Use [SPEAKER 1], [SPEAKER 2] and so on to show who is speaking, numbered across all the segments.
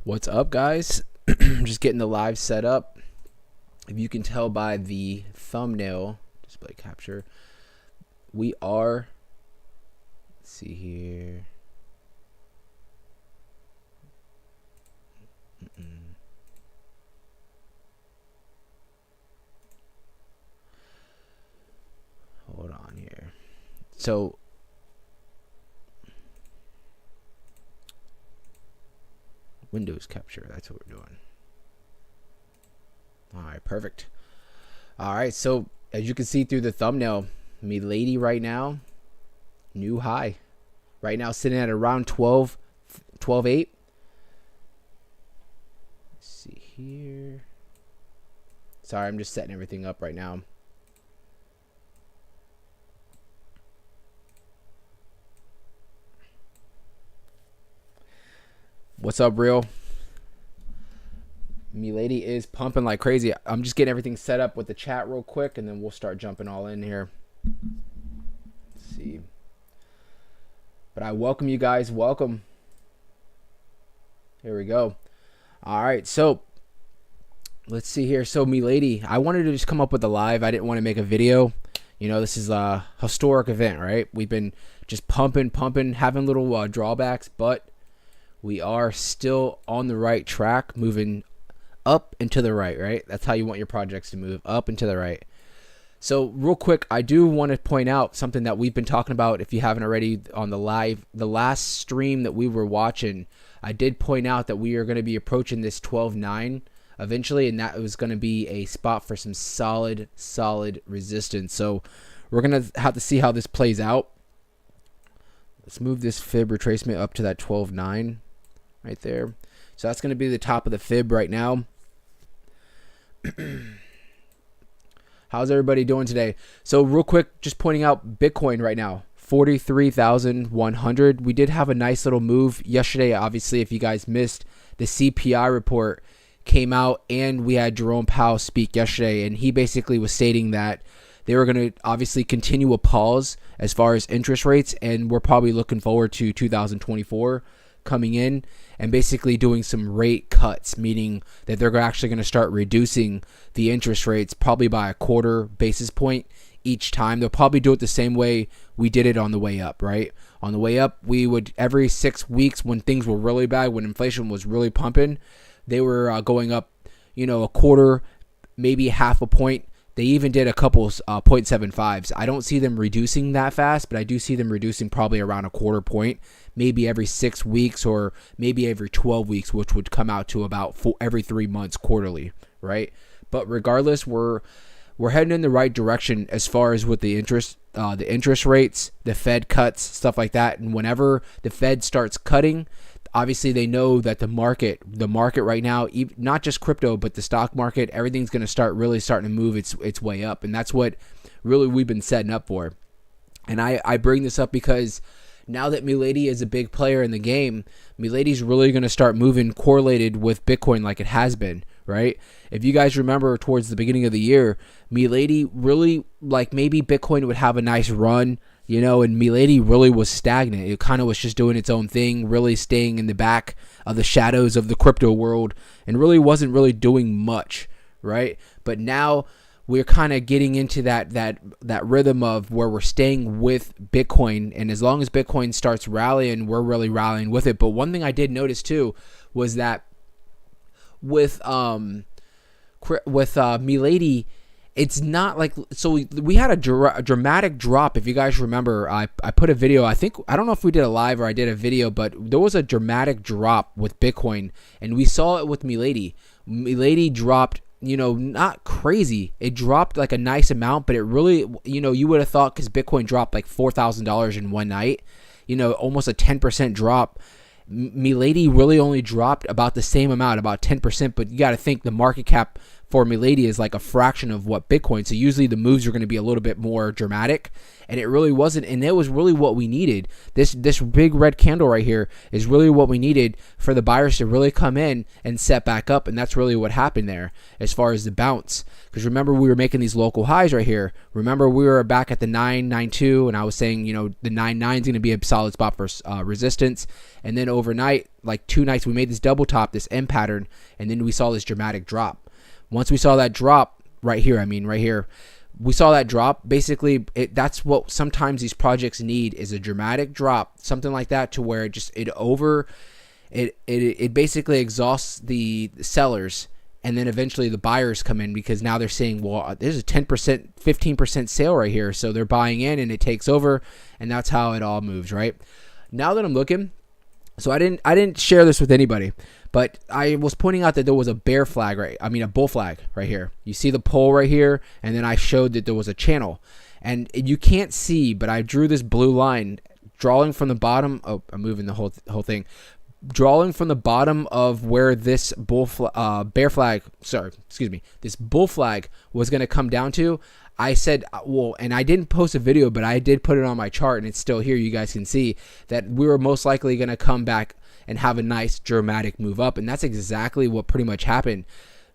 [SPEAKER 1] What's up, guys? I'm just getting the live set up. If you can tell by the thumbnail display capture, we are, let's see here. Hold on here. So Windows capture, that's what we're doing. All right, perfect. All right, so as you can see through the thumbnail, Milady right now, new high. Right now sitting at around 12.8. Let's see here. Sorry, I'm just setting everything up right now. What's up, real? Milady is pumping like crazy. I'm just getting everything set up with the chat real quick, and then we'll start jumping all in here. Let's see. But I welcome you guys. Welcome. Here we go. All right, so let's see here. So Milady, I wanted to just come up with a live. I didn't want to make a video. You know, this is a historic event, right? We've been just pumping, having little drawbacks, but we are still on the right track, moving up and to the right, right? That's how you want your projects to move, up and to the right. So real quick, I do want to point out something that we've been talking about. If you haven't already on the live, the last stream that we were watching, I did point out that we are going to be approaching this 12.9 eventually, and that was going to be a spot for some solid resistance. So we're going to have to see how this plays out. Let's move this fib retracement up to that 12.9 right there. So that's going to be the top of the fib right now. How's everybody doing today? So real quick, just pointing out Bitcoin right now, 43,100. We did have a nice little move yesterday. Obviously, if you guys missed, the CPI report came out, and we had Jerome Powell speak yesterday, and he basically was stating that they were going to obviously continue a pause as far as interest rates, and we're probably looking forward to 2024 coming in and basically doing some rate cuts, meaning that they're actually going to start reducing the interest rates probably by a quarter basis point each time. They'll probably do it the same way we did it on the way up, right? On the way up, we would every 6 weeks when things were really bad, when inflation was really pumping, they were going up, you know, a quarter, maybe half a point. They even did a couple 0.75s. I don't see them reducing that fast, but I do see them reducing probably around a quarter point, maybe every 6 weeks or maybe every 12 weeks, which would come out to about every 3 months quarterly, right? But regardless, we're heading in the right direction as far as with the interest rates, the Fed cuts, stuff like that. And whenever the Fed starts cutting, obviously they know that the market right now, not just crypto, but the stock market, everything's going to starting to move its way up. And that's what really we've been setting up for. And I bring this up because now that Milady is a big player in the game, Milady's really going to start moving correlated with Bitcoin like it has been, right? If you guys remember towards the beginning of the year, Milady really, like, maybe Bitcoin would have a nice run, you know, and Milady really was stagnant. It kind of was just doing its own thing, really staying in the back of the shadows of the crypto world, and really wasn't really doing much, right? But now we're kind of getting into that rhythm of where we're staying with Bitcoin, and as long as Bitcoin starts rallying, we're really rallying with it. But one thing I did notice too was that with Milady, it's not like, so we had a dramatic drop. If you guys remember, I put a video, I don't know if we did a live or I did a video, but there was a dramatic drop with Bitcoin, and we saw it with Milady. Milady dropped, you know, not crazy. It dropped like a nice amount, but it really, you know, you would have thought, because Bitcoin dropped like $4,000 in one night, you know, almost a 10% drop. Milady really only dropped about the same amount, about 10%, but you got to think the market cap for Milady is like a fraction of what Bitcoin. So usually the moves are going to be a little bit more dramatic, and it really wasn't. And it was really what we needed. This big red candle right here is really what we needed for the buyers to really come in and set back up. And that's really what happened there as far as the bounce. Because remember, we were making these local highs right here. Remember, we were back at the 992, and I was saying, the 99 is going to be a solid spot for resistance. And then overnight, like 2 nights, we made this double top, this M pattern, and then we saw this dramatic drop. Once we saw that drop right here, we saw that drop. Basically, that's what sometimes these projects need, is a dramatic drop, something like that, to where it basically exhausts the sellers, and then eventually the buyers come in, because now they're saying, well, there's a 10%, 15% sale right here, so they're buying in, and it takes over, and that's how it all moves, right? Now that I'm looking, so I didn't share this with anybody, but I was pointing out that there was a bull flag right here. You see the pole right here, and then I showed that there was a channel, and you can't see, but I drew this blue line drawing from the bottom. Oh, I'm moving the whole thing. Drawing from the bottom of where this bull flag was going to come down to. I said, well, and I didn't post a video, but I did put it on my chart, and it's still here. You guys can see that we were most likely going to come back and have a nice dramatic move up, and that's exactly what pretty much happened.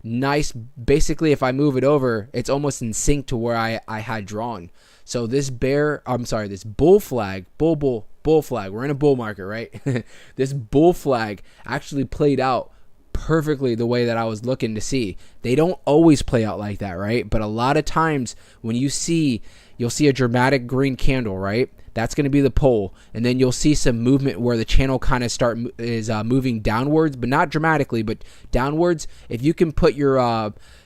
[SPEAKER 1] Nice. Basically, if I move it over, it's almost in sync to where I had drawn. So this bull flag, we're in a bull market, right? This bull flag actually played out perfectly the way that I was looking to see. They don't always play out like that, right? But a lot of times when you'll see a dramatic green candle, right? That's going to be the pole, and then you'll see some movement where the channel kind of is moving downwards, but not dramatically, but downwards. If you can put your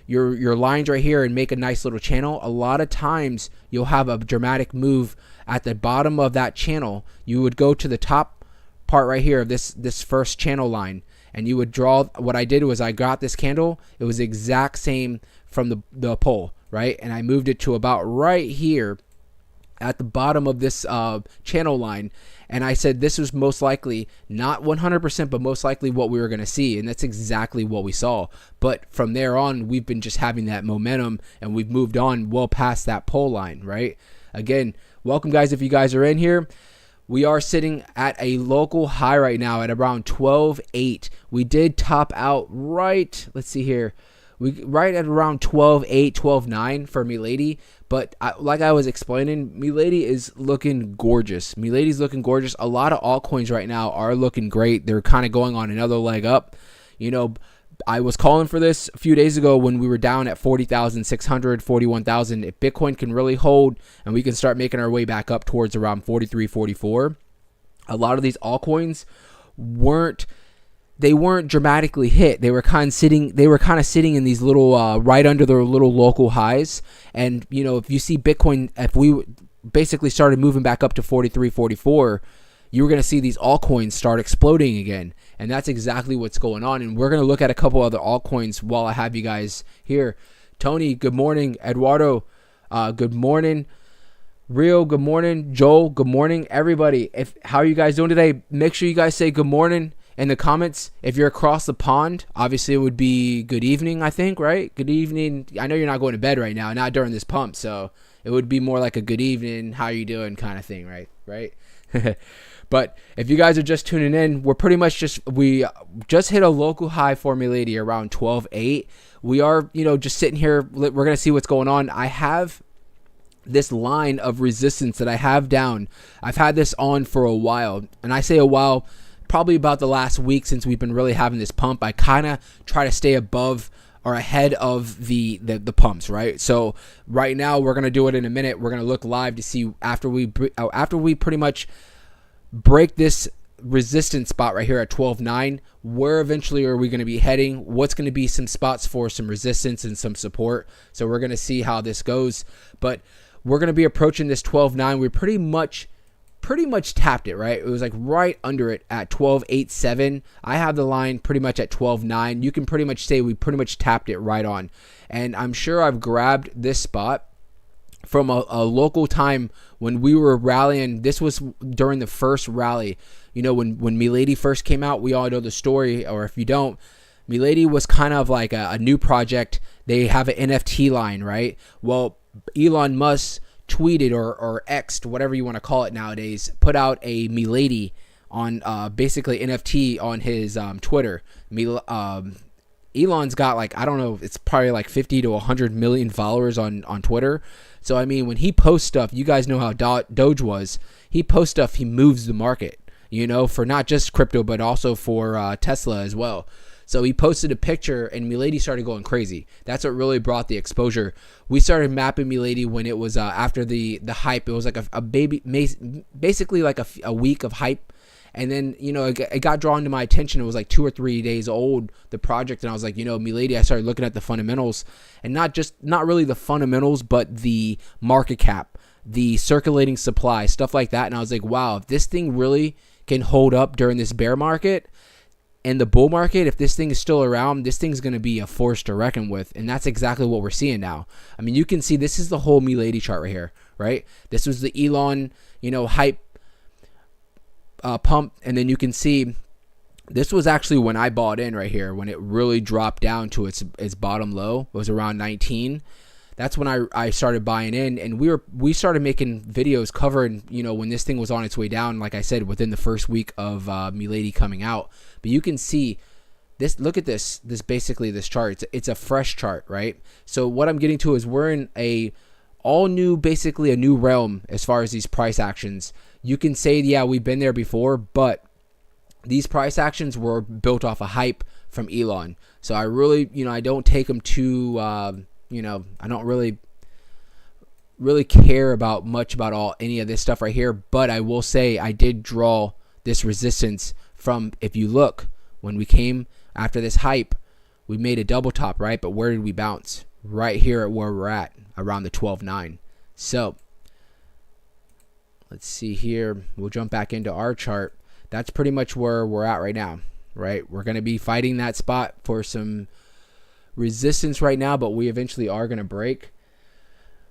[SPEAKER 1] lines right here and make a nice little channel, a lot of times you'll have a dramatic move at the bottom of that channel. You would go to the top part right here of this first channel line, and you would draw. What I did was I got this candle. It was the exact same from the pole, right? And I moved it to about right here at the bottom of this channel line, and I said this was most likely, not 100%, but most likely what we were going to see, and that's exactly what we saw. But from there on, we've been just having that momentum, and we've moved on well past that pole line, right? Again, welcome guys if you guys are in here. We are sitting at a local high right now at around 12.8. We did top out right, let's see here, right at around 12.8, 12.9 for Milady. But like I was explaining, Milady is looking gorgeous. Milady's looking gorgeous. A lot of altcoins right now are looking great. They're kind of going on another leg up. I was calling for this a few days ago when we were down at 40,600, 41,000. If Bitcoin can really hold and we can start making our way back up towards around 43, 44, a lot of these altcoins weren't dramatically hit. They were kind of sitting in these little right under their little local highs. And if you see Bitcoin, if we basically started moving back up to 43, 44, you were going to see these altcoins start exploding again. And that's exactly what's going on. And we're going to look at a couple other altcoins while I have you guys here. Tony, good morning. Eduardo, good morning. Rio, good morning. Joel, good morning. Everybody, how are you guys doing today? Make sure you guys say good morning in the comments. If you're across the pond, obviously it would be good evening, I think, right? Good evening. I know you're not going to bed right now, not during this pump, so it would be more like a good evening, how you doing kind of thing, right? But if you guys are just tuning in, we're pretty much we just hit a local high for Milady around 12.8. We are, just sitting here. We're going to see what's going on. I have this line of resistance that I have down. I've had this on for a while, and I say a while, probably about the last week since we've been really having this pump. I kind of try to stay above or ahead of the pumps, right? So right now we're going to do it in a minute. We're going to look live to see after we pretty much break this resistance spot right here at 12.9, where eventually are we going to be heading? What's going to be some spots for some resistance and some support? So we're going to see how this goes, but we're going to be approaching this 12.9. We pretty much tapped it, right? It was like right under it at 12.87. I have the line pretty much at 12.9. You can pretty much say we pretty much tapped it right on. And I'm sure I've grabbed this spot from a local time when we were rallying. This was during the first rally. When Milady first came out, we all know the story, or if you don't, Milady was kind of like a new project. They have an NFT line, right? Well, Elon Musk tweeted or X'd, whatever you want to call it nowadays, put out a Milady on basically NFT on his Twitter. Elon's got like, I don't know, it's probably like 50 to 100 million followers on Twitter. So, I mean, when he posts stuff, you guys know how Doge was. He posts stuff, he moves the market, you know, for not just crypto, but also for Tesla as well. So he posted a picture and Milady started going crazy. That's what really brought the exposure. We started mapping Milady when it was after the hype. It was like a baby, basically like a week of hype. And then, you know, it got drawn to my attention. It was like 2 or 3 days old, the project. And I was like, you know, Milady, I started looking at the fundamentals, and not really the fundamentals, but the market cap, the circulating supply, stuff like that. And I was like, wow, if this thing really can hold up during this bear market and the bull market, if this thing is still around, this thing's going to be a force to reckon with. And that's exactly what we're seeing now. I mean, you can see this is the whole Milady chart right here, right? This was the Elon, you know, hype pump, and then you can see this was actually when I bought in right here, when it really dropped down to its bottom low. It was around 19. That's when I started buying in, and we started making videos covering, you know, when this thing was on its way down, like I said, within the first week of Milady coming out. But you can see this, look at this basically this chart. It's a fresh chart, right? So what I'm getting to is we're in basically a new realm as far as these price actions. You can say, yeah, we've been there before, but these price actions were built off a hype from Elon. So I really, you know, I don't take them too, you know, I don't really care about any of this stuff right here. But I will say I did draw this resistance from, if you look, when we came after this hype, we made a double top, right? But where did we bounce? Right here at where we're at, around the 12.9. So let's see here. We'll jump back into our chart. That's pretty much where we're at right now, right? We're going to be fighting that spot for some resistance right now, but we eventually are going to break.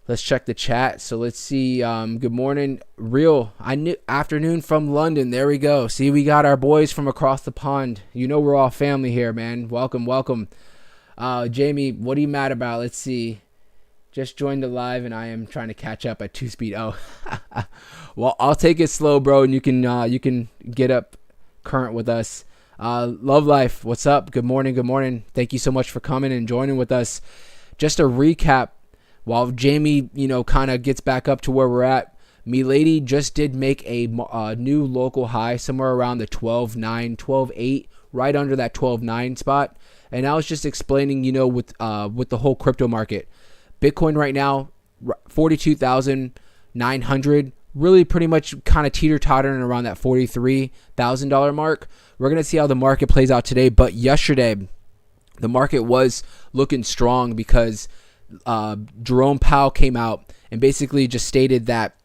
[SPEAKER 1] Let's check the chat. So let's see. Good morning, afternoon from London. There we go. See, we got our boys from across the pond. You know, we're all family here, man. Welcome. Jamie, what are you mad about? Let's see. Just joined the live and I am trying to catch up at 2 speed. Oh, well, I'll take it slow, bro, and you can get up current with us. Love Life, what's up? Good morning. Thank you so much for coming and joining with us. Just a recap, while Jamie, you know, kind of gets back up to where we're at, Milady just did make a new local high somewhere around the 12.9, 12.8, right under that 12.9 spot. And I was just explaining, you know, with the whole crypto market. Bitcoin right now, 42,900, really pretty much kind of teeter-tottering around that $43,000 mark. We're going to see how the market plays out today, but yesterday the market was looking strong because Jerome Powell came out and basically just stated that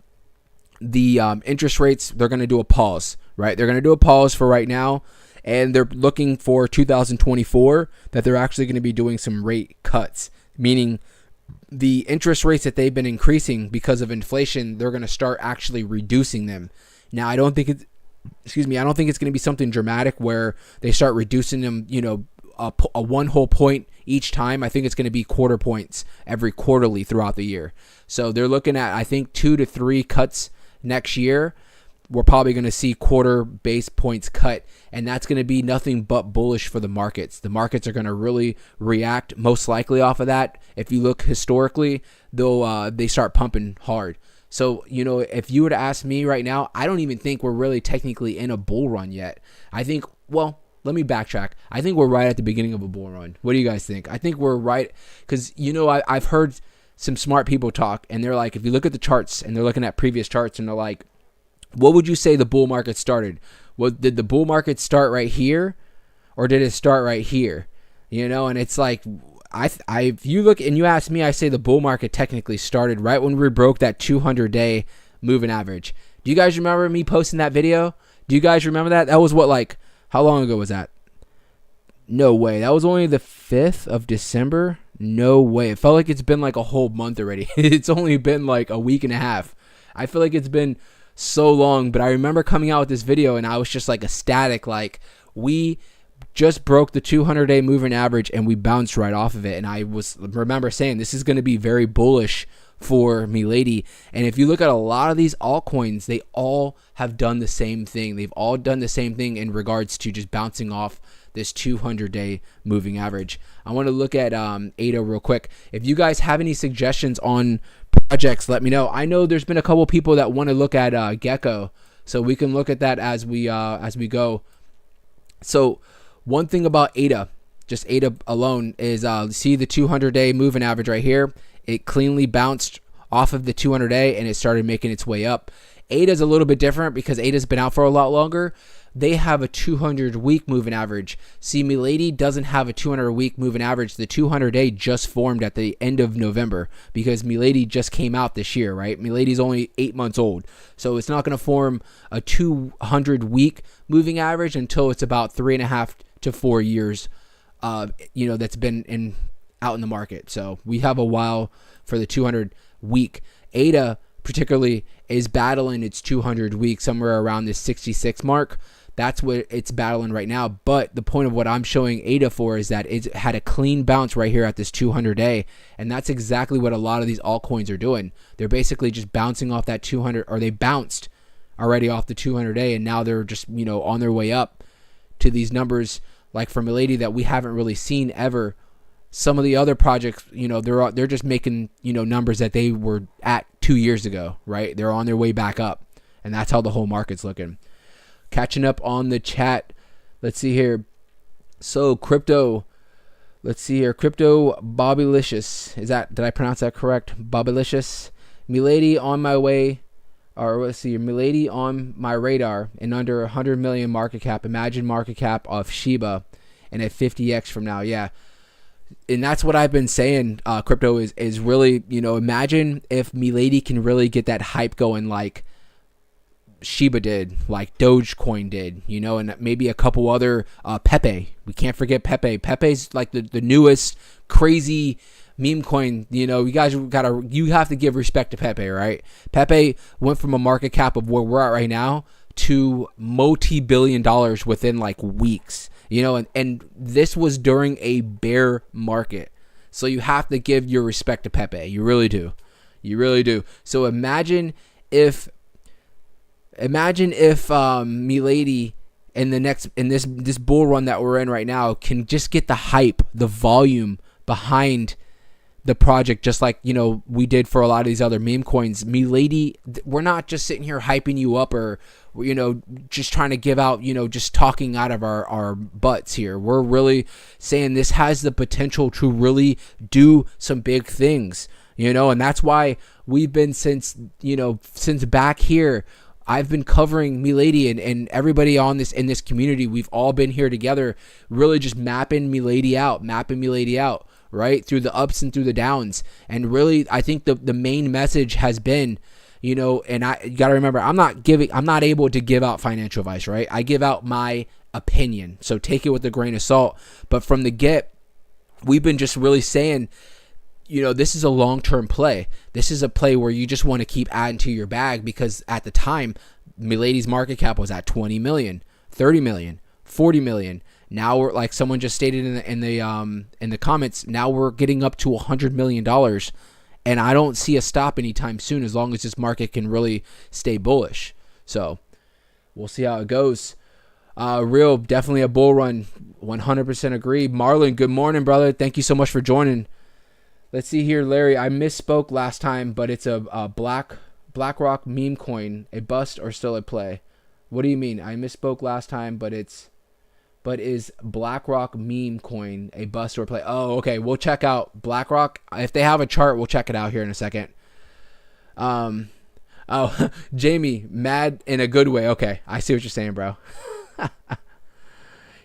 [SPEAKER 1] the interest rates, they're going to do a pause, right? They're going to do a pause for right now, and they're looking for 2024 that they're actually going to be doing some rate cuts, meaning the interest rates that they've been increasing because of inflation, they're going to start actually reducing them. Now, I don't think it's going to be something dramatic where they start reducing them, you know, a one whole point each time. I think it's going to be quarter points every quarterly throughout the year. So they're looking at, I think, 2 to 3 cuts next year. We're probably going to see quarter base points cut, and that's going to be nothing but bullish for the markets. The markets are going to really react most likely off of that. If you look historically, they start pumping hard. So, you know, if you were to ask me right now, I don't even think we're really technically in a bull run yet. I think, well, let me backtrack. I think we're right at the beginning of a bull run. What do you guys think? I think we're right because, you know, I've heard some smart people talk, and they're like, if you look at the charts, and they're looking at previous charts, and they're like, what would you say the bull market started? Well, did the bull market start right here, or did it start right here? You know, and it's like, if you look and you ask me, I say the bull market technically started right when we broke that 200-day moving average. Do you guys remember me posting that video? Do you guys remember that? That was what, like, how long ago was that? No way. That was only the 5th of December. No way. It felt like it's been like a whole month already. It's only been like a week and a half. I feel like it's been so long, but I remember coming out with this video and I was just like ecstatic. Like, we just broke the 200-day moving average, and we bounced right off of it. And I remember saying this is going to be very bullish for Milady. And if you look at a lot of these altcoins, they all have done the same thing. They've all done the same thing in regards to just bouncing off this 200-day moving average. I want to look at ADA real quick. If you guys have any suggestions on projects, let me know. I know there's been a couple people that want to look at Gecko, so we can look at that as we go. So one thing about ADA, just ADA alone, is see the 200-day moving average right here. It cleanly bounced off of the 200-day and it started making its way up. ADA is a little bit different because ADA's been out for a lot longer. They have a 200-week moving average. See, Milady doesn't have a 200-week moving average. The 200-day just formed at the end of November because Milady just came out this year, right? Milady's only 8 months old. So it's not going to form a 200-week moving average until it's about 3.5 to 4 years, that's been out in the market. So we have a while for the 200-week. ADA particularly is battling its 200 week somewhere around this 66 mark. That's what it's battling right now. But the point of what I'm showing ADA for is that it had a clean bounce right here at this 200-day. And that's exactly what a lot of these altcoins are doing. They're basically just bouncing off that 200, or they bounced already off the 200-day. And now they're just, on their way up to these numbers like for Milady that we haven't really seen ever. Some of the other projects, they're just making, numbers that they were at 2 years ago, right? They're on their way back up. And that's how the whole market's looking. Catching up on the chat. Let's see here. So crypto. Let's see here. Crypto Bobbylicious. Did I pronounce that correct? Bobbylicious. Milady on my way. Or let's see here. Milady on my radar and under 100 million market cap. Imagine market cap of Shiba and at 50x from now. Yeah. And that's what I've been saying. Crypto is really, imagine if Milady can really get that hype going like Shiba did, like Dogecoin did, and maybe a couple other, Pepe. We can't forget Pepe. Pepe's like the newest crazy meme coin. You have to give respect to Pepe, right? Pepe went from a market cap of where we're at right now to multi-billion dollars within like weeks, and this was during a bear market. So you have to give your respect to Pepe. You really do. You really do. So imagine if Milady in this bull run that we're in right now can just get the hype, the volume behind the project, just like we did for a lot of these other meme coins. Milady, we're not just sitting here hyping you up or just trying to give out, just talking out of our butts here. We're really saying this has the potential to really do some big things, and that's why we've been since back here. I've been covering Milady and everybody in this community. We've all been here together, really just mapping Milady out, right? Through the ups and through the downs. And really, I think the main message has been, and you got to remember, I'm not able to give out financial advice, right? I give out my opinion. So take it with a grain of salt. But from the get, we've been just really saying, this is a long-term play. This is a play where you just want to keep adding to your bag because at the time, Milady's market cap was at 20 million, 30 million, 40 million. Now we're, like someone just stated in the comments, now we're getting up to $100 million. And I don't see a stop anytime soon as long as this market can really stay bullish. So we'll see how it goes. Real, definitely a bull run. 100% agree. Marlon, good morning, brother. Thank you so much for joining. Let's see here, Larry. I misspoke last time, but it's a BlackRock meme coin, a bust or still a play? What do you mean? I misspoke last time, but is BlackRock meme coin a bust or a play? Oh, okay. We'll check out BlackRock. If they have a chart, we'll check it out here in a second. Jamie, mad in a good way. Okay, I see what you're saying, bro.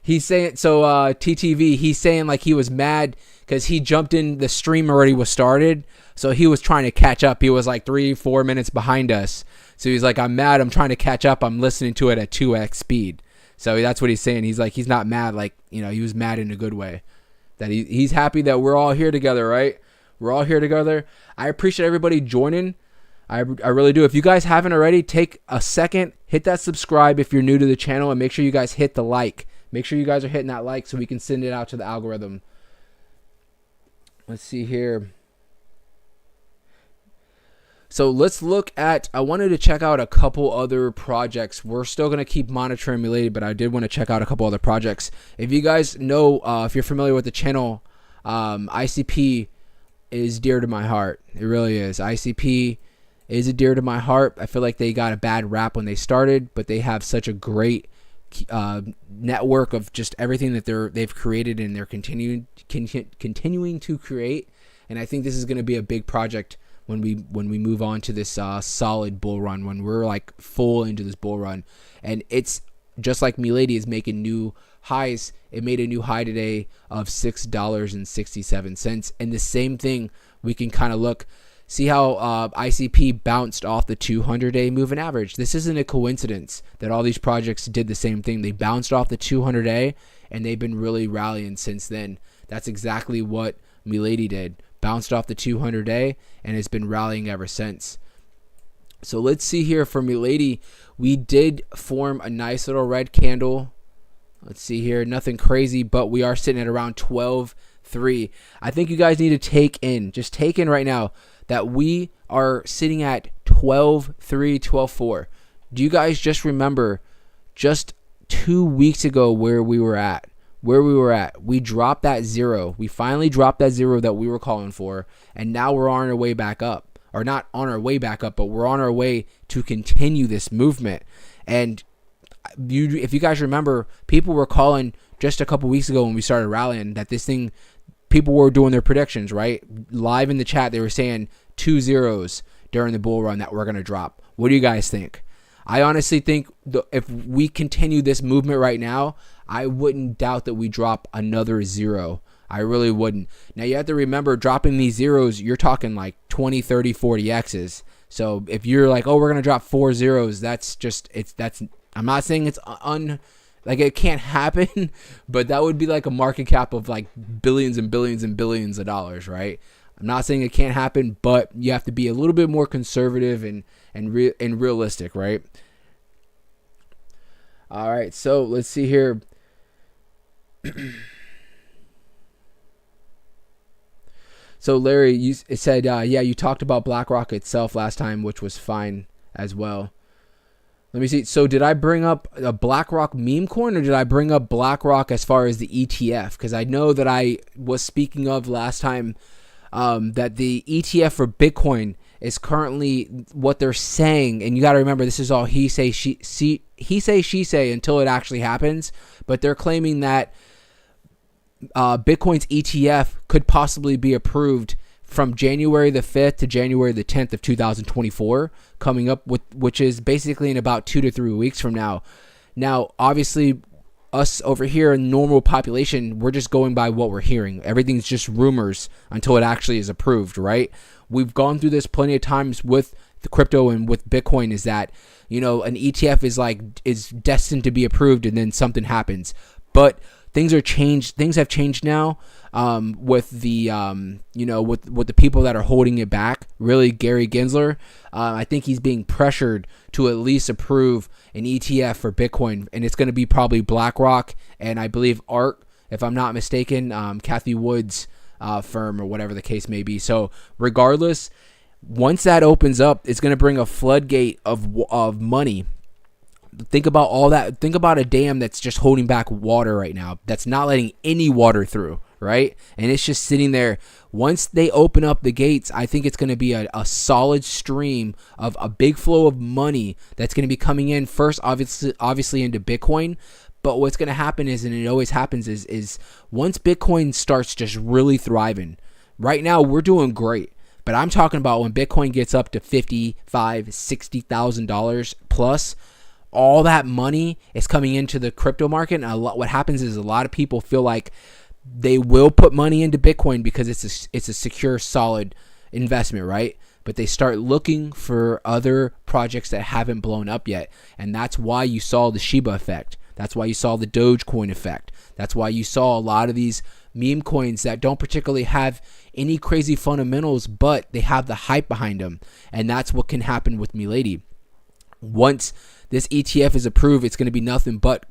[SPEAKER 1] He's saying, so TTV, he's saying like he was mad because he jumped in, the stream already was started. So he was trying to catch up. He was like 3-4 minutes behind us. So he's like, I'm mad. I'm trying to catch up. I'm listening to it at 2x speed. So that's what he's saying. He's like, he's not mad. Like, he was mad in a good way. That he's happy that we're all here together, right? We're all here together. I appreciate everybody joining. I really do. If you guys haven't already, take a second, hit that subscribe if you're new to the channel, and make sure you guys hit the like Make sure you guys are hitting that like so we can send it out to the algorithm. Let's see here. So let's look at, I wanted to check out a couple other projects. We're still going to keep monitoring Milady, but I did want to check out a couple other projects. If you guys know, if you're familiar with the channel, ICP is dear to my heart. It really is. ICP is dear to my heart. I feel like they got a bad rap when they started, but they have such a great network of just everything that they've created, and they're continuing to create. And I think this is going to be a big project when we move on to this solid bull run, when we're like full into this bull run. And it's just like Milady is making new highs. It made a new high today of $6.67. And the same thing, we can kind of see how ICP bounced off the 200-day moving average. This isn't a coincidence that all these projects did the same thing. They bounced off the 200-day, and they've been really rallying since then. That's exactly what Milady did. Bounced off the 200-day and has been rallying ever since. So let's see here for Milady. We did form a nice little red candle. Let's see here. Nothing crazy, but we are sitting at around 12.3. I think you guys need to take in right now that we are sitting at 12.3, 12.4. Do you guys just remember just 2 weeks ago where we were at? We dropped that zero. We finally dropped that zero that we were calling for, and now we're on our way back up. Or not on our way back up, but we're on our way to continue this movement. And if you guys remember, people were calling just a couple weeks ago when we started rallying that this thing, people were doing their predictions, right? Live in the chat, they were saying 2 zeros during the bull run that we're going to drop. What do you guys think? I honestly think if we continue this movement right now, I wouldn't doubt that we drop another zero. I really wouldn't. Now, you have to remember, dropping these zeros, you're talking like 20, 30, 40 X's. So if you're like, oh, we're going to drop 4 zeros, I'm not saying it's like it can't happen, but that would be like a market cap of like billions and billions and billions of dollars, right? I'm not saying it can't happen, but you have to be a little bit more conservative and realistic, right? All right, so let's see here. So Larry, it said, yeah, you talked about BlackRock itself last time, which was fine as well. Let me see. So did I bring up a BlackRock meme coin, or did I bring up BlackRock as far as the ETF? Because I know that I was speaking of last time that the ETF for Bitcoin is currently what they're saying, and you got to remember, this is all he say, she say until it actually happens. But they're claiming that Bitcoin's ETF could possibly be approved from January the 5th to January the 10th of 2024, coming up with, which is basically in about 2 to 3 weeks from now. Now, obviously, us over here in normal population, we're just going by what we're hearing. Everything's just rumors until it actually is approved, right? We've gone through this plenty of times with the crypto and with Bitcoin, is that, you know, an ETF is destined to be approved and then something happens. But things have changed now with the with the people that are holding it back. Really, Gary Gensler, I think he's being pressured to at least approve an ETF for Bitcoin, and it's going to be probably BlackRock and I believe ARK, if I'm not mistaken, Kathy Wood's firm, or whatever the case may be. So regardless, once that opens up, it's going to bring a floodgate of money. Think about all that. Think about a dam that's just holding back water right now, that's not letting any water through, right? And it's just sitting there. Once they open up the gates, I think it's going to be a solid stream of a big flow of money that's going to be coming in first, obviously into Bitcoin. But what's going to happen is, and it always happens, is once Bitcoin starts just really thriving. Right now, we're doing great. But I'm talking about when Bitcoin gets up to $55,000, $60,000 plus, all that money is coming into the crypto market. And what happens is a lot of people feel like they will put money into Bitcoin because it's a secure, solid investment, right? But they start looking for other projects that haven't blown up yet. And that's why you saw the Shiba effect. That's why you saw the Dogecoin effect. That's why you saw a lot of these meme coins that don't particularly have any crazy fundamentals, but they have the hype behind them. And that's what can happen with Milady. Once this ETF is approved, it's going to be nothing but,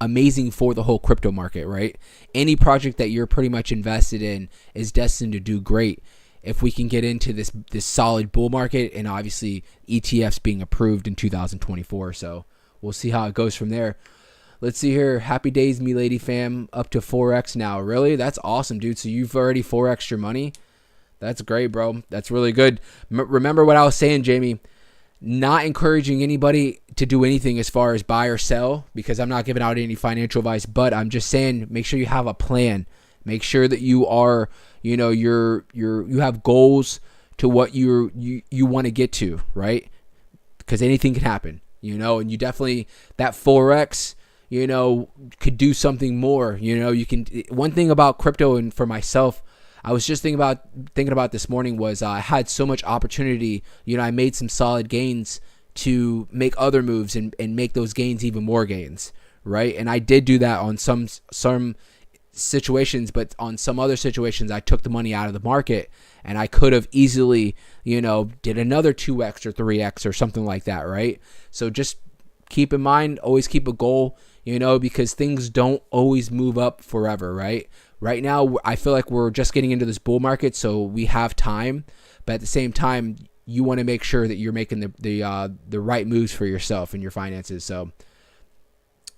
[SPEAKER 1] amazing for the whole crypto market, right? Any project that you're pretty much invested in is destined to do great if we can get into this solid bull market, and obviously ETFs being approved in 2024. So we'll see how it goes from there. Let's see here. Happy days, Milady fam. Up to 4x now. Really? That's awesome, dude. So you've already 4x your money? That's great, bro. That's really good. Remember what I was saying, Jamie. Not encouraging anybody to do anything as far as buy or sell, because I'm not giving out any financial advice, but I'm just saying make sure you have a plan. Make sure that you are, you know, you have goals to what you want to get to, right? Because anything can happen, you know, and you definitely, that 4x, you know, could do something more. You know, you can, one thing about crypto, and for myself, I was just thinking about this morning, was I had so much opportunity. You know, I made some solid gains to make other moves and make those gains even more gains, right? And I did do that on some situations, but on some other situations, I took the money out of the market, and I could have easily, you know, did another 2x or 3x or something like that, right? So just keep in mind, always keep a goal, you know, because things don't always move up forever, right? Right now, I feel like we're just getting into this bull market, so we have time. But at the same time, you want to make sure that you're making the right moves for yourself and your finances. So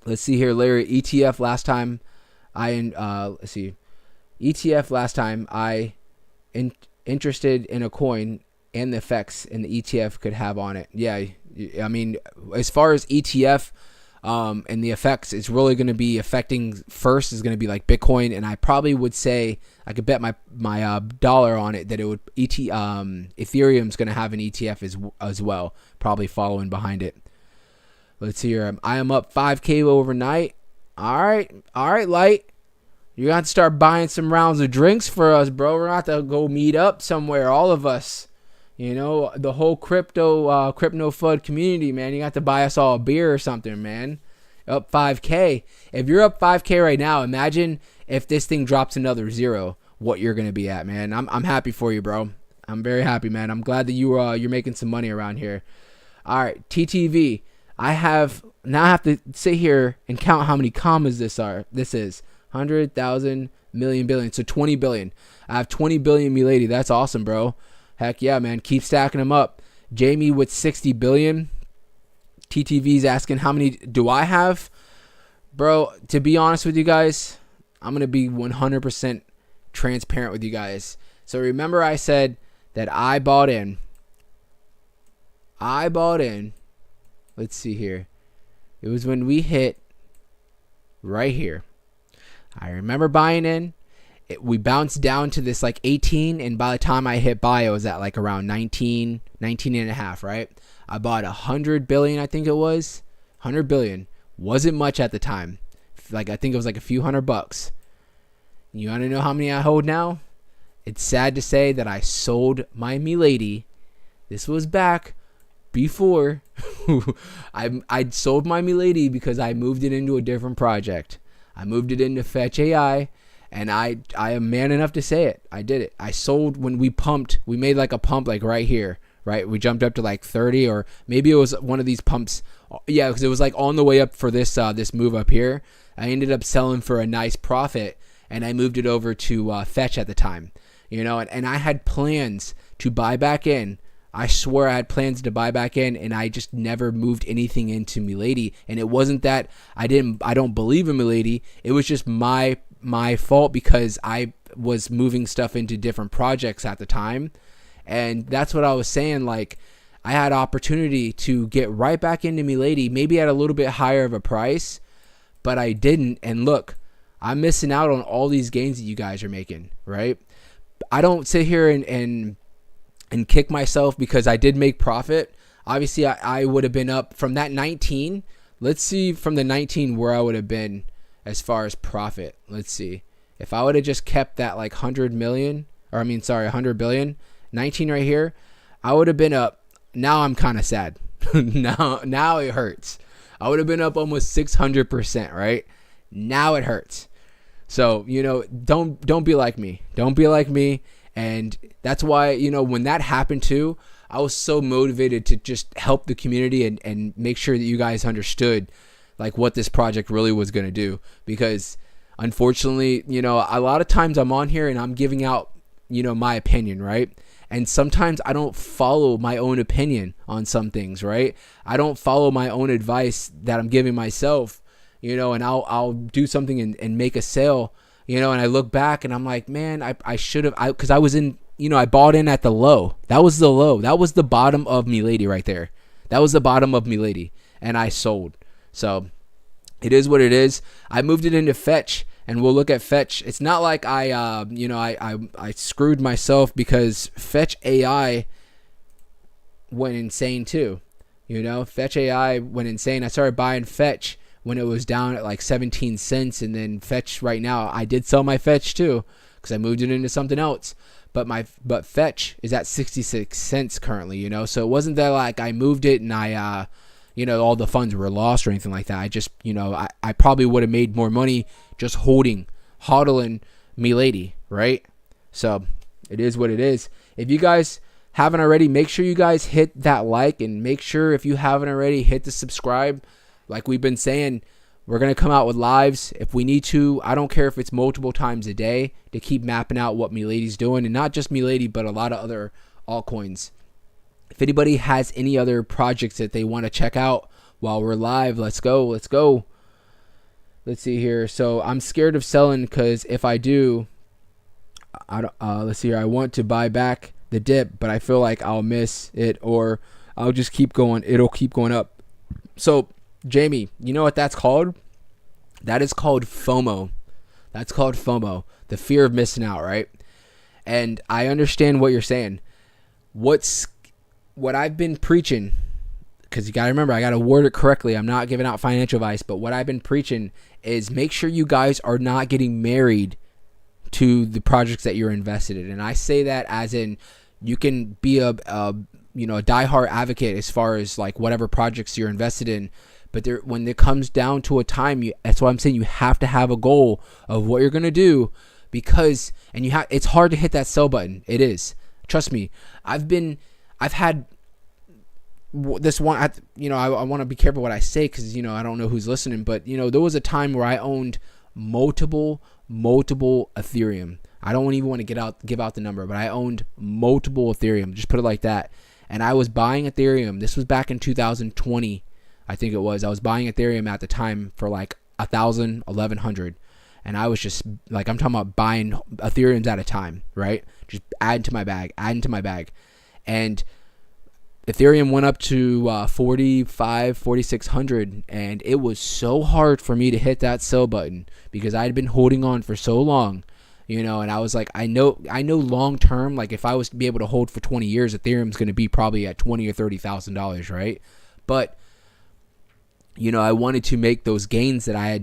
[SPEAKER 1] let's see here, Larry. ETF last time I interested in a coin and the effects and the ETF could have on it. Yeah, I mean, as far as ETF. And the effects, it's really going to be affecting, first is going to be like Bitcoin, and I probably would say I could bet my dollar on it that it would Ethereum's going to have an ETF as well, probably following behind it. Let's see here. I am up 5K overnight. All right, Light. You're going to have to start buying some rounds of drinks for us, bro. We're going to have to go meet up somewhere, all of us. You know, the whole crypto FUD community, man. You got to buy us all a beer or something, man. Up 5K. If you're up 5K right now, imagine if this thing drops another 0, what you're gonna be at, man. I'm happy for you, bro. I'm very happy, man. I'm glad that you're making some money around here. All right, TTV. I have to sit here and count how many commas this is 100,000, million, billion. So 20 billion. I have 20 billion, Milady. That's awesome, bro. Heck yeah, man. Keep stacking them up. Jamie with 60 billion. TTV's asking how many do I have? Bro, to be honest with you guys, I'm going to be 100% transparent with you guys. So remember I said that I bought in. Let's see here. It was when we hit right here. I remember buying in. We bounced down to this like 18, and by the time I hit buy, it was at like around 19 and a half, right? I bought 100 billion, I think it was. 100 billion. Wasn't much at the time. Like, I think it was like a few $100. You want to know how many I hold now? It's sad to say that I sold my Milady. This was back before. I sold my Milady because I moved it into a different project. I moved it into Fetch AI. And I am man enough to say it. I did it. I sold when we pumped. We made like a pump like right here, right? We jumped up to like 30, or maybe it was one of these pumps. Yeah, because it was like on the way up for this move up here. I ended up selling for a nice profit, and I moved it over to Fetch at the time. You know, and I had plans to buy back in. I swear I had plans to buy back in, and I just never moved anything into Milady. And it wasn't that I don't believe in Milady. It was just my fault because I was moving stuff into different projects at the time. And that's what I was saying. Like, I had opportunity to get right back into Milady, maybe at a little bit higher of a price, but I didn't. And look, I'm missing out on all these gains that you guys are making, right? I don't sit here and kick myself because I did make profit. Obviously, I would have been up from that 19. Let's see from the 19 where I would have been as far as profit. Let's see. If I would have just kept that like 100 billion, 19 right here, I would have been up. Now I'm kind of sad. now it hurts. I would have been up almost 600%, right? Now it hurts. So, you know, don't be like me. Don't be like me. And that's why, you know, when that happened too, I was so motivated to just help the community and make sure that you guys understood. like what this project really was going to do, because unfortunately, a lot of times I'm on here and I'm giving out, my opinion, right? And sometimes I don't follow my own opinion on some things, right? I don't follow my own advice that I'm giving myself, and I'll do something and make a sale, and I look back and I'm like, man, I should have, because I was in, I bought in at the low. That was the low. That was the bottom of Milady right there. That was the bottom of Milady, and I sold. So it is what it is. I moved it into Fetch, and we'll look at Fetch. It's not like I screwed myself, because Fetch AI went insane too. Fetch AI went insane. I started buying Fetch when it was down at like 17 cents, and then Fetch right now, I did sell my Fetch too, because I moved it into something else. But Fetch is at 66 cents currently, so it wasn't that like I moved it and I all the funds were lost or anything like that. I just, I probably would have made more money just hodling Milady, right? So it is what it is. If you guys haven't already, make sure you guys hit that like, and make sure, if you haven't already, hit the subscribe. Like we've been saying, we're going to come out with lives if we need to. I don't care if it's multiple times a day, to keep mapping out what Milady's doing, and not just Milady, but a lot of other altcoins. If anybody has any other projects that they want to check out while we're live, let's go. Let's see here. So I'm scared of selling, because if I do, let's see here. I want to buy back the dip, but I feel like I'll miss it, or I'll just keep going. It'll keep going up. So Jamie, you know what that's called? That is called FOMO. That's called FOMO, the fear of missing out, right? And I understand what you're saying. What I've been preaching, because you got to remember, I got to word it correctly. I'm not giving out financial advice, but what I've been preaching is make sure you guys are not getting married to the projects that you're invested in. And I say that as in, you can be a diehard advocate as far as like whatever projects you're invested in. But when it comes down to a time, that's why I'm saying you have to have a goal of what you're going to do, because, it's hard to hit that sell button. It is. Trust me. I've had this one, I want to be careful what I say, because, I don't know who's listening, but, there was a time where I owned multiple Ethereum. I don't even want to give out the number, but I owned multiple Ethereum. Just put it like that. And I was buying Ethereum. This was back in 2020. I think it was. I was buying Ethereum at the time for like 1,000, 1,100. And I was just like, I'm talking about buying Ethereums at a time, right? Just add to my bag. And Ethereum went up to 4,600. And it was so hard for me to hit that sell button, because I had been holding on for so long, and I was like, I know long term, like if I was to be able to hold for 20 years, Ethereum's going to be probably at $20,000 or $30,000, right? But I wanted to make those gains that I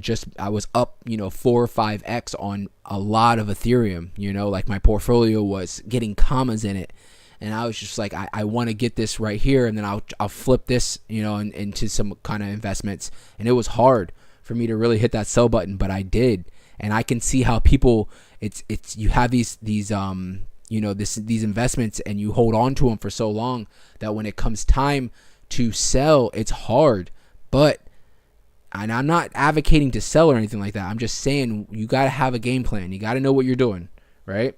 [SPEAKER 1] was up, 4 or 5x on a lot of Ethereum, like my portfolio was getting commas in it. And I was just like, I want to get this right here, and then I'll flip this, into some kind of investments. And it was hard for me to really hit that sell button, but I did. And I can see how people, you have these investments, and you hold on to them for so long that when it comes time to sell, it's hard. And I'm not advocating to sell or anything like that. I'm just saying you got to have a game plan. You got to know what you're doing, right?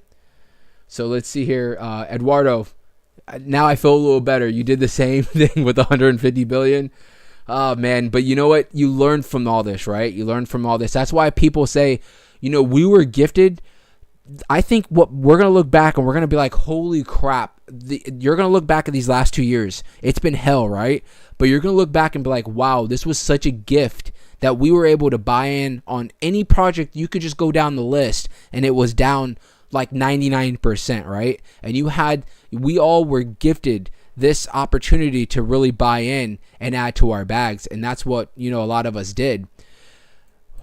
[SPEAKER 1] So let's see here. Eduardo, now I feel a little better. You did the same thing with 150 billion. Oh, man. But you know what? You learned from all this, right? You learned from all this. That's why people say, we were gifted. I think what we're going to look back and we're going to be like, holy crap. You're going to look back at these last 2 years. It's been hell, right? But you're going to look back and be like, wow, this was such a gift that we were able to buy in on any project. You could just go down the list and it was down like 99%, right? And we all were gifted this opportunity to really buy in and add to our bags. And that's what, a lot of us did.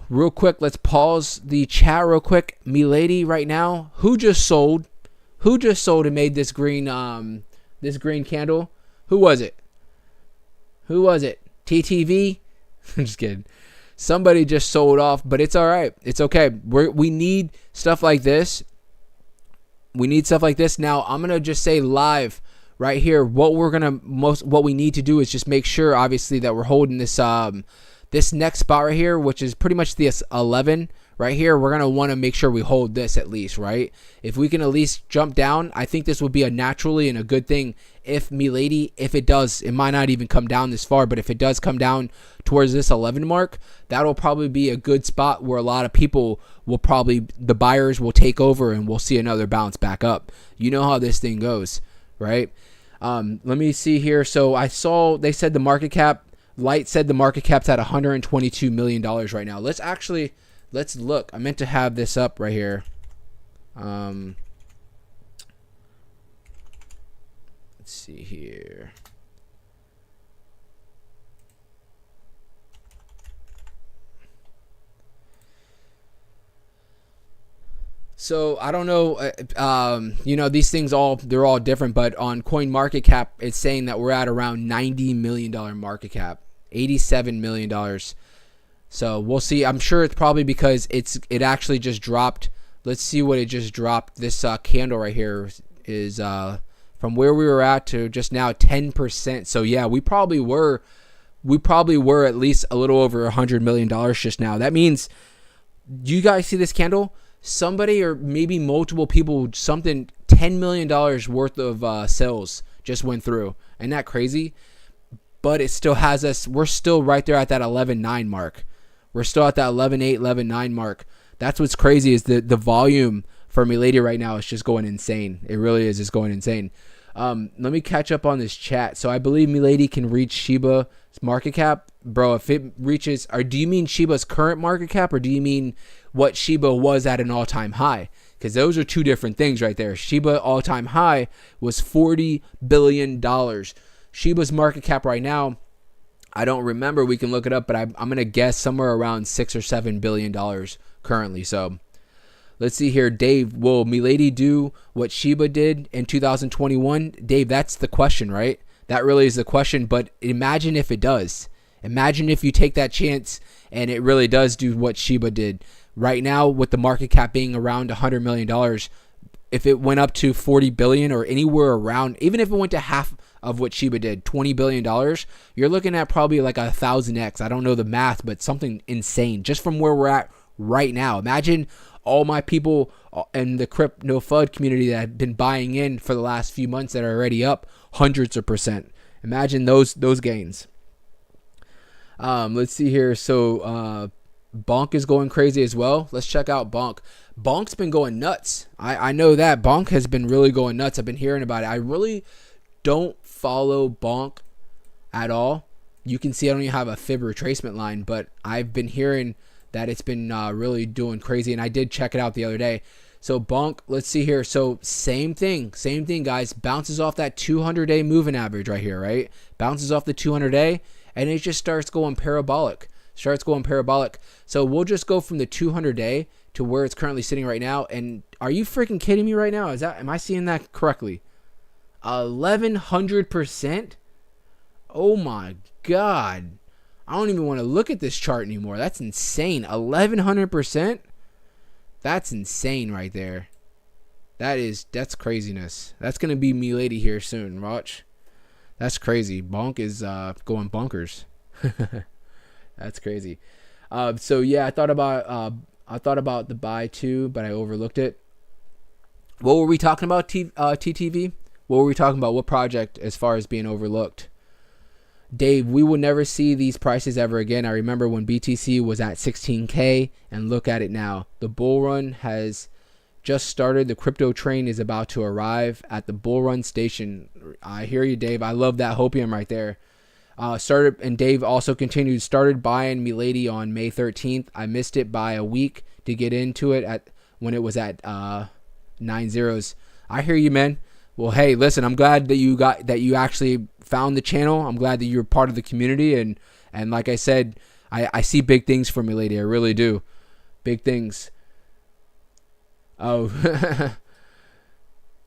[SPEAKER 1] Real quick, let's pause the chat real quick. Milady right now, who just sold and made this green candle? Who was it? TTV? I'm just kidding. Somebody just sold off, but it's all right. It's okay. We need stuff like this. Now, I'm going to just say live right here, what we need to do is just make sure, obviously, that we're holding this this next spot right here, which is pretty much the 11 right here, we're going to want to make sure we hold this at least, right? If we can at least jump down, I think this would be a naturally and a good thing. If Milady, if it does, it might not even come down this far, but if it does come down towards this 11 mark, that'll probably be a good spot where a lot of people will probably, the buyers will take over and we'll see another bounce back up. You know how this thing goes, right? Let me see here. So I saw they said the market cap, Light said the market cap's at $122 million right now. Let's look. I meant to have this up right here. Let's see here. So I don't know, these things they're all different, but on CoinMarketCap, it's saying that we're at around $90 million market cap, $87 million. So we'll see. I'm sure it's probably because it actually just dropped. Let's see what it just dropped. This candle right here is from where we were at to just now 10%. So yeah, we probably were at least a little over $100 million just now. That means, do you guys see this candle? Somebody or maybe multiple people, something $10 million worth of sales just went through. Isn't that crazy? But it still has us. We're still right there at that 11.9 mark. We're still at that 11.8, 11.9 mark. That's what's crazy is the volume for Milady right now is just going insane. It really is just going insane. Let me catch up on this chat. So I believe Milady can reach Shiba's market cap. Bro, if it reaches, or do you mean Shiba's current market cap, or do you mean what Shiba was at an all-time high? Because those are two different things right there. Shiba all-time high was $40 billion. Shiba's market cap right now, I don't remember. We can look it up, but I'm going to guess somewhere around $6 or $7 billion currently. So let's see here. Dave, will Milady do what Shiba did in 2021? Dave, that's the question, right? That really is the question. But imagine if it does. Imagine if you take that chance and it really does do what Shiba did. Right now, with the market cap being around $100 million, if it went up to $40 billion or anywhere around, even if it went to half of what Shiba did, $20 billion, you're looking at probably like 1,000x. I don't know the math, but something insane just from where we're at right now. Imagine all my people in the crypto FUD community that have been buying in for the last few months that are already up hundreds of percent. Imagine those gains. Let's see here. So Bonk is going crazy as well. Let's check out Bonk. Bonk's been going nuts. I know that. Bonk has been really going nuts. I've been hearing about it. I really don't follow Bonk at all. You can see I don't even have a fib retracement line, but I've been hearing that it's been really doing crazy, and I did check it out the other day. So Bonk, let's see here. So same thing, guys. Bounces off that 200-day moving average right here, right? Bounces off the 200-day, and it just starts going parabolic. So we'll just go from the 200-day to where it's currently sitting right now. And are you freaking kidding me right now? Am I seeing that correctly? 1,100%? Oh my God. I don't even want to look at this chart anymore. That's insane. 1,100%? That's insane right there. That's craziness. That's going to be Milady here soon. Watch. That's crazy. Bonk is going bonkers. That's crazy. So yeah, I thought about the buy too, but I overlooked it. What were we talking about, TTV? What were we talking about? What project as far as being overlooked? Dave, we will never see these prices ever again. I remember when BTC was at 16K, and look at it now. The bull run has just started. The crypto train is about to arrive at the bull run station. I hear you, Dave. I love that hopium right there. And Dave also continued, started buying Milady on May 13th. I missed it by a week to get into it when it was at 9 zeros. I hear you, man. Well, hey, listen, I'm glad that you actually found the channel. I'm glad that you're part of the community, and like I said, I see big things for Milady. I really do. Big things. Oh,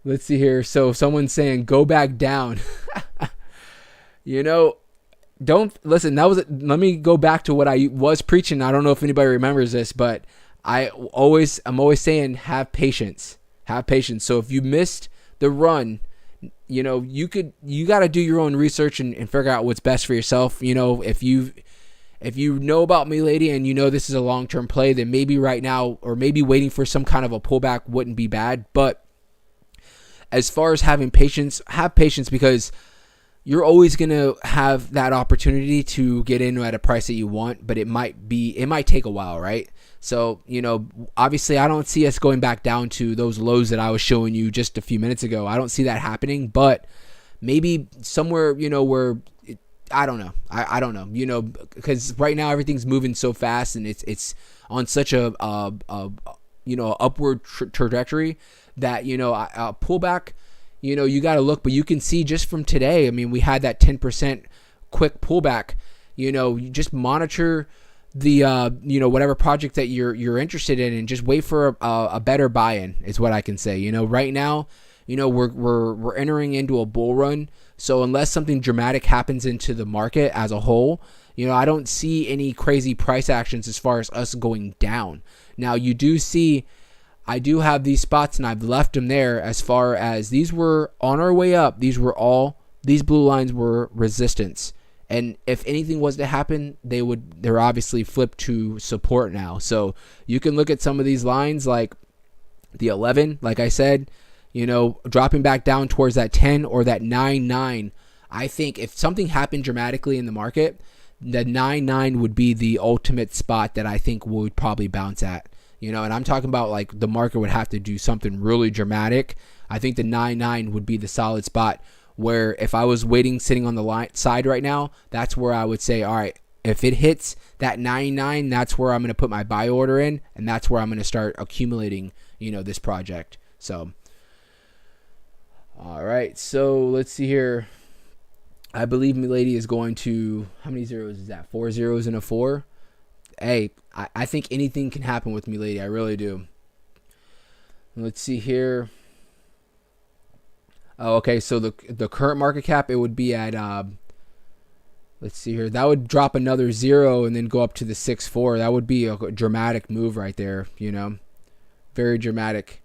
[SPEAKER 1] let's see here. So someone's saying go back down. Don't listen. Let me go back to what I was preaching. I don't know if anybody remembers this, but I'm always saying have patience. Have patience. So if you missed the run, you got to do your own research and figure out what's best for yourself. If if you know about Milady and you know this is a long-term play, then maybe right now or maybe waiting for some kind of a pullback wouldn't be bad. But as far as having patience, have patience, because you're always going to have that opportunity to get in at a price that you want, but it might take a while, right? So, obviously I don't see us going back down to those lows that I was showing you just a few minutes ago. I don't see that happening, but maybe somewhere, where I don't know. I don't know, because right now everything's moving so fast and it's on such a upward trajectory that, a pullback, you got to look, but you can see just from today, I mean, we had that 10% quick pullback. You just monitor the, whatever project that you're interested in, and just wait for a better buy-in is what I can say. Right now, we're entering into a bull run. So unless something dramatic happens into the market as a whole, I don't see any crazy price actions as far as us going down. Now you do see, I do have these spots and I've left them there as far as these were on our way up. These blue lines were resistance. And if anything was to happen, they're obviously flipped to support now. So you can look at some of these lines like the 11, like I said, dropping back down towards that 10 or that 9.9. I think if something happened dramatically in the market, the 9.9 would be the ultimate spot that I think we would probably bounce at. And I'm talking about like the market would have to do something really dramatic. I think the 9.9 would be the solid spot where if I was sitting on the side right now, that's where I would say, all right, if it hits that 9.9, that's where I'm going to put my buy order in, and that's where I'm going to start accumulating, this project. So, all right, so let's see here. I believe Milady is going to, how many zeros is that? 4 zeros and a 4. Hey, I think anything can happen with Milady. I really do. Let's see here. Oh, okay, so the current market cap, it would be at, let's see here. That would drop another 0 and then go up to the 6.4. That would be a dramatic move right there, Very dramatic.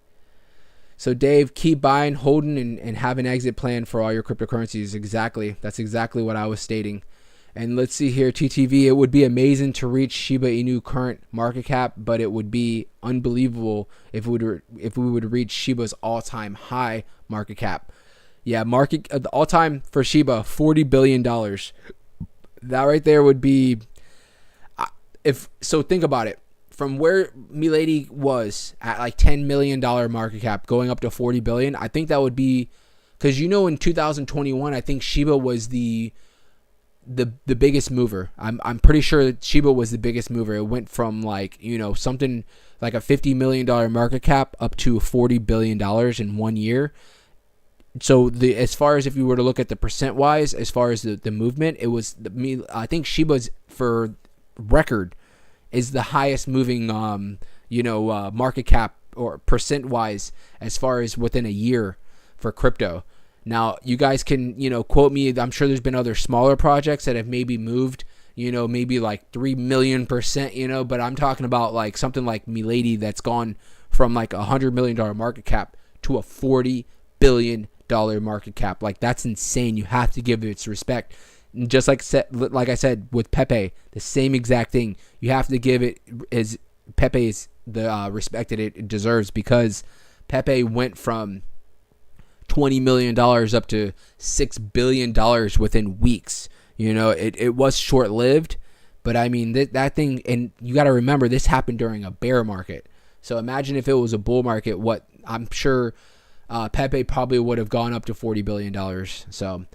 [SPEAKER 1] So, Dave, keep buying, holding, and have an exit plan for all your cryptocurrencies. Exactly. That's exactly what I was stating. And let's see here, TTV, it would be amazing to reach Shiba Inu current market cap, but it would be unbelievable if we would reach Shiba's all-time high market cap. Yeah, the all-time for Shiba, $40 billion. That right there would be, think about it. From where Milady was at like $10 million market cap going up to $40 billion, I think that would be, because in 2021, I think Shiba was the biggest mover. I'm pretty sure that Shiba was the biggest mover. It went from like, something like a $50 million market cap up to $40 billion in 1 year. So as far as if you were to look at the percent wise, as far as the movement, it was I think Shiba's for record is the highest moving market cap or percent wise as far as within a year for crypto. Now, you guys can, quote me. I'm sure there's been other smaller projects that have maybe moved, maybe like 3 million %, but I'm talking about like something like Milady that's gone from like $100 million market cap to a $40 billion market cap. Like, that's insane. You have to give it its respect. And just like I said with Pepe, the same exact thing. You have to give it as Pepe is the respect that it deserves, because Pepe went from $20 million up to $6 billion within weeks. It was short-lived, but I mean, that thing, and you got to remember, this happened during a bear market. So imagine if it was a bull market, what I'm sure Pepe probably would have gone up to $40 billion. So,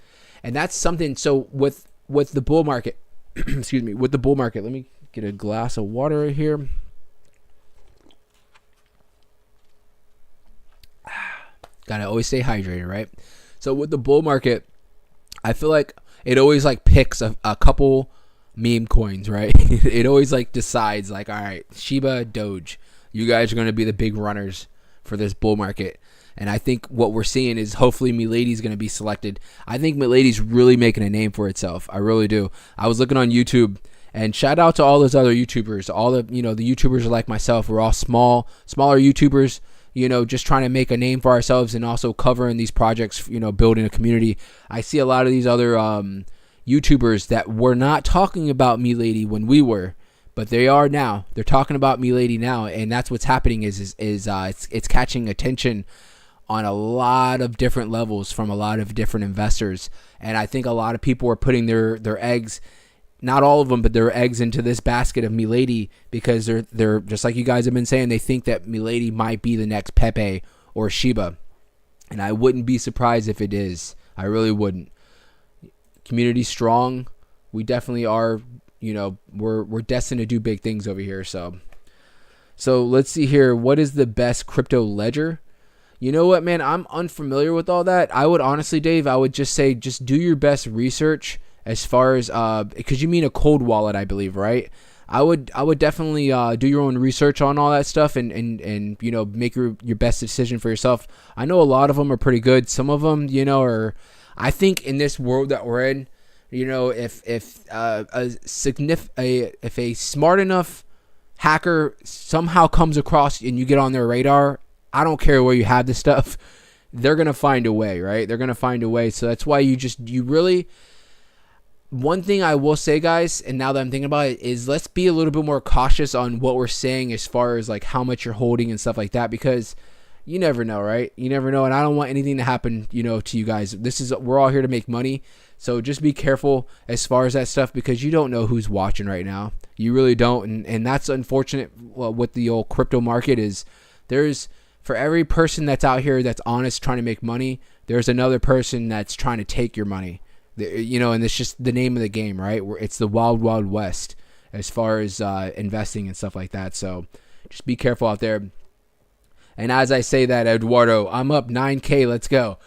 [SPEAKER 1] and that's something. So with the bull market, excuse me, with the bull market, let me get a glass of water right here. Gotta always stay hydrated, right? So with the bull market, I feel like it always like picks a couple meme coins, right? It always like decides like, all right, Shiba, Doge, you guys are going to be the big runners for this bull market. And I think what we're seeing is hopefully Milady's going to be selected. I think Milady's really making a name for itself. I really do. I was looking on YouTube, and shout out to all those other YouTubers. All the, the YouTubers are like myself. We're all smaller YouTubers, just trying to make a name for ourselves and also covering these projects, building a community. I see a lot of these other, YouTubers that were not talking about Milady when we were, but they are now. They're talking about Milady now, and that's what's happening. It's catching attention on a lot of different levels from a lot of different investors, and I think a lot of people are putting their eggs, not all of them, but their eggs into this basket of Milady because they're just like you guys have been saying. They think that Milady might be the next Pepe or Shiba, and I wouldn't be surprised if it is. I really wouldn't. Community strong. We definitely are. We're destined to do big things over here. So let's see here. What is the best crypto ledger? You know what, man? I'm unfamiliar with all that. I would honestly, Dave, I would just say just do your best research as far as because you mean a cold wallet, I believe, right? I would definitely do your own research on all that stuff and make your best decision for yourself. I know a lot of them are pretty good. Some of them, are. I think in this world that we're in, if a smart enough hacker somehow comes across and you get on their radar, I don't care where you have this stuff, they're gonna find a way, right? They're gonna find a way. So that's why you really. One thing I will say, guys, and now that I'm thinking about it, is let's be a little bit more cautious on what we're saying as far as like how much you're holding and stuff like that, because you never know, right? You never know, and I don't want anything to happen, to you guys. We're all here to make money, so just be careful as far as that stuff, because you don't know who's watching right now. You really don't, and that's unfortunate. With the old crypto market is there's for every person that's out here that's honest trying to make money, there's another person that's trying to take your money. And it's just the name of the game, right? It's the wild, wild west as far as investing and stuff like that. So just be careful out there. And as I say that, Eduardo, I'm up 9K. Let's go.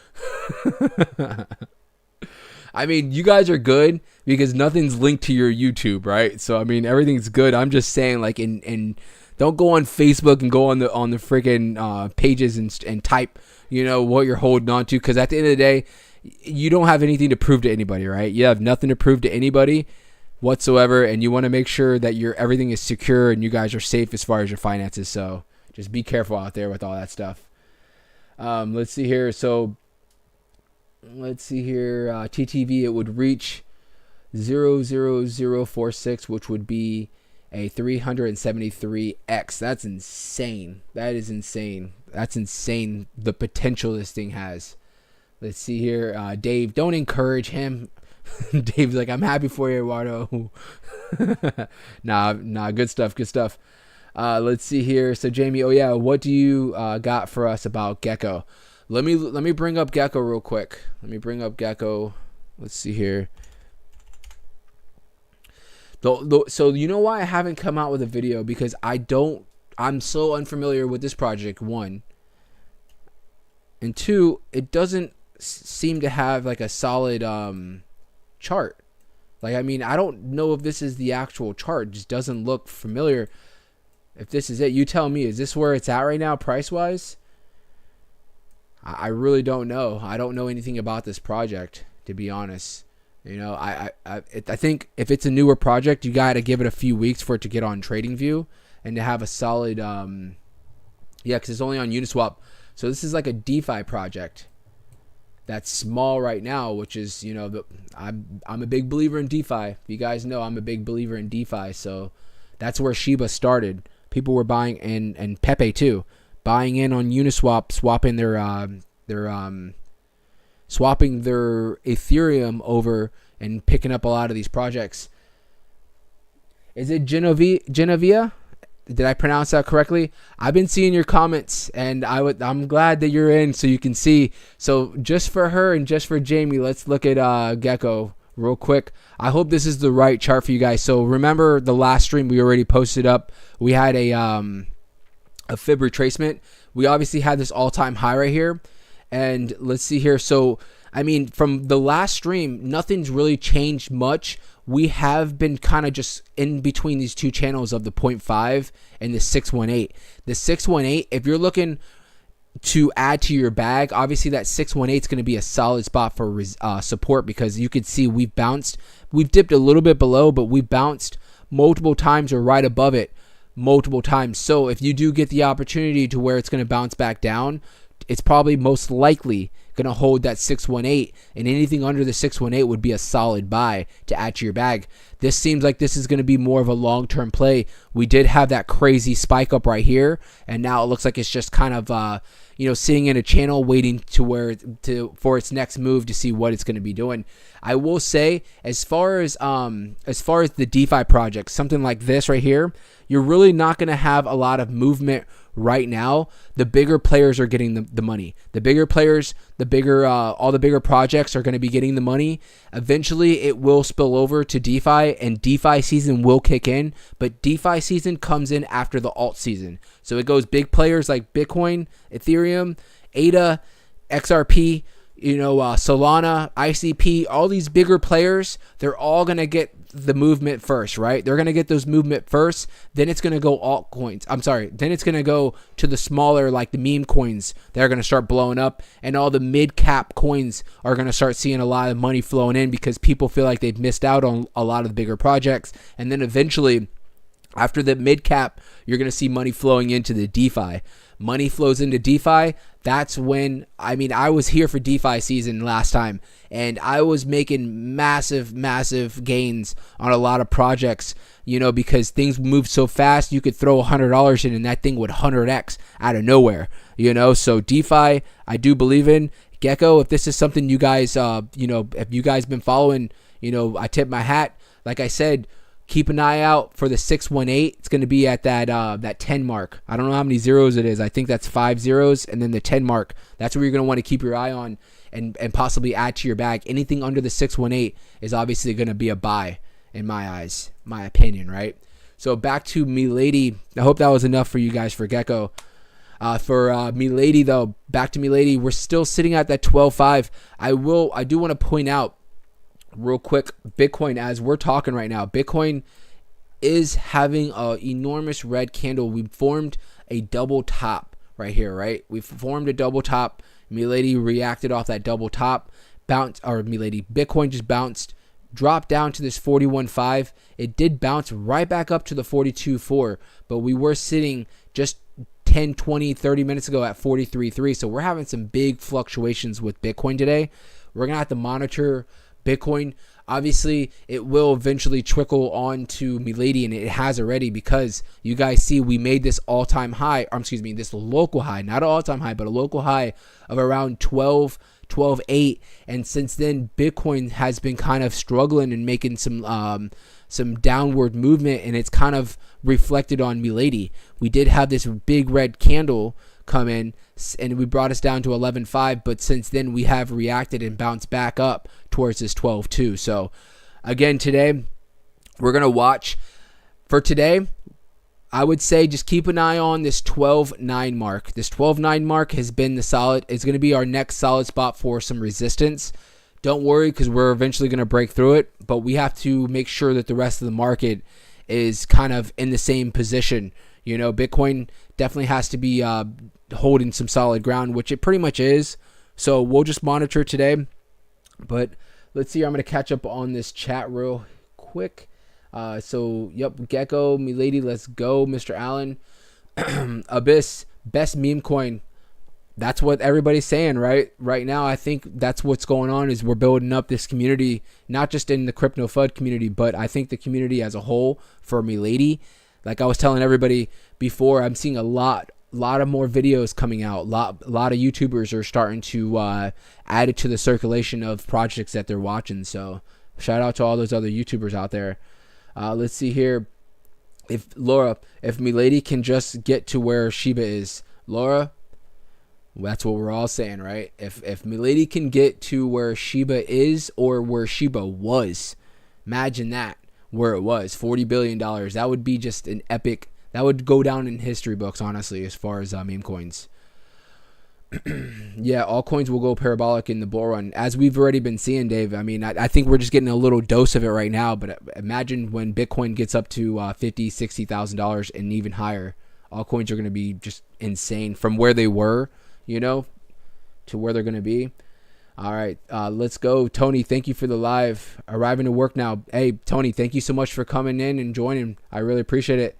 [SPEAKER 1] I mean, you guys are good because nothing's linked to your YouTube, right? So I mean, everything's good. I'm just saying, like, don't go on Facebook and go on the freaking pages and type, what you're holding on to, because at the end of the day, you don't have anything to prove to anybody, right? You have nothing to prove to anybody whatsoever, and you want to make sure that everything is secure and you guys are safe as far as your finances. So just be careful out there with all that stuff. Let's see here. So let's see here. TTV, it would reach 00046, which would be a 373x. That's insane. That is insane. That's insane. The potential this thing has. Let's see here. Dave, don't encourage him. Dave's like, I'm happy for you, Eduardo. Nah, good stuff. Let's see here. So Jamie, what do you got for us about Gecko? Let me bring up Gecko real quick. Let's see here. So you know why I haven't come out with a video? Because I'm so unfamiliar with this project, one. And two, it doesn't seem to have like a solid chart. Like, I mean, I don't know if this is the actual chart. It just doesn't look familiar. If this is it, you tell me. Is this where it's at right now, price wise? I really don't know. I don't know anything about this project, to be honest. I think if it's a newer project, you got to give it a few weeks for it to get on TradingView and to have a solid because it's only on Uniswap. So this is like a DeFi project that's small right now, which is, I'm a big believer in DeFi. You guys know I'm a big believer in DeFi. So that's where Shiba started. People were buying, and Pepe too, buying in on Uniswap, swapping their Ethereum over and picking up a lot of these projects. Is it Genovia? Did I pronounce that correctly? I've been seeing your comments, and I'm glad that you're in so you can see. So just for her and just for Jamie, let's look at Gecko real quick. I hope this is the right chart for you guys. So remember the last stream we already posted up. We had a fib retracement. We obviously had this all-time high right here. And let's see here. So, I mean, from the last stream, nothing's really changed much. We have been kind of just in between these two channels of the 0.5 and the 618. The 618, if you're looking to add to your bag, obviously that 618 is going to be a solid spot for support, because you could see we've dipped a little bit below, but we bounced multiple times or right above it multiple times. So if you do get the opportunity to where it's going to bounce back down, it's probably most likely going to hold that 618, and anything under the 618 would be a solid buy to add to your bag. This seems like this is going to be more of a long-term play. We did have that crazy spike up right here, and now it looks like it's just kind of sitting in a channel waiting for its next move to see what it's going to be doing. I will say, as far as the DeFi projects, something like this right here, you're really not going to have a lot of movement right now. The bigger players are getting the money. The bigger players, all the bigger projects are going to be getting the money. Eventually, it will spill over to DeFi, and DeFi season will kick in. But DeFi season comes in after the alt season. So it goes big players like Bitcoin, Ethereum, ADA, XRP, Solana, ICP, all these bigger players, they're all going to get the movement first, right? They're going to get those movement first. Then it's going to go altcoins. Then it's going to go to the smaller, like the meme coins that are going to start blowing up. And all the mid-cap coins are going to start seeing a lot of money flowing in because people feel like they've missed out on a lot of the bigger projects. And then eventually, after the mid-cap, you're going to see money flowing into the DeFi. Money flows into DeFi. That's when, I was here for DeFi season last time, and I was making massive, massive gains on a lot of projects, because things moved so fast. You could throw $100 in and that thing would 100x out of nowhere, So DeFi, I do believe in. Gecko, if this is something you guys, if you guys been following, I tip my hat. Like I said, keep an eye out for the 618. It's going to be at that 10 mark. I don't know how many zeros it is. I think that's 5 zeros, and then the 10 mark. That's where you're going to want to keep your eye on and possibly add to your bag. Anything under the 618 is obviously going to be a buy in my eyes, my opinion, right? So back to Milady. I hope that was enough for you guys for Gecko. For Milady though, back to Milady, we're still sitting at that 12.5. I do want to point out real quick, Bitcoin, as we're talking right now, Bitcoin is having an enormous red candle. We formed a double top right here, right? We formed a double top. Milady reacted off that double top. Bitcoin just bounced, dropped down to this 41.5. It did bounce right back up to the 42.4, but we were sitting just 10, 20, 30 minutes ago at 43.3. So we're having some big fluctuations with Bitcoin today. We're going to have to monitor Bitcoin. Obviously, it will eventually trickle on to Milady, and it has already, because you guys see we made this all-time high, this local high, not an all-time high, but a local high of around 12.8, and since then, Bitcoin has been kind of struggling and making some downward movement, and it's kind of reflected on Milady. We did have this big red candle come in, and we brought us down to 11.5, but since then we have reacted and bounced back up towards this 12.2. So again, today we're going to watch. For today, I would say just keep an eye on this 12.9 mark. This 12.9 mark has been it's going to be our next solid spot for some resistance. Don't worry, because we're eventually going to break through it, but we have to make sure that the rest of the market is kind of in the same position. Bitcoin definitely has to be holding some solid ground, which it pretty much is. So we'll just monitor today. But let's see. I'm going to catch up on this chat real quick. Gecko, Milady, let's go. Mr. Allen, Abyss, best meme coin. That's what everybody's saying, right? Right now, I think that's what's going on, is we're building up this community, not just in the crypto FUD community, but I think the community as a whole for Milady. Like I was telling everybody before, I'm seeing a lot of more videos coming out. A lot of YouTubers are starting to add it to the circulation of projects that they're watching. So shout out to all those other YouTubers out there. Let's see here. If Milady can just get to where Shiba is, Laura, that's what we're all saying, right? If Milady can get to where Shiba is, or where Shiba was, imagine that. Where it was, $40 billion. That would be just an epic. That would go down in history books, honestly, as far as meme coins. Yeah, all coins will go parabolic in the bull run, as we've already been seeing, Dave. I think we're just getting a little dose of it right now, but imagine when Bitcoin gets up to $50,000, $60,000 and even higher. All coins are going to be just insane from where they were, to where they're going to be. All right, let's go. Tony, thank you for the live. Arriving to work now. Hey, Tony, thank you so much for coming in and joining. I really appreciate it.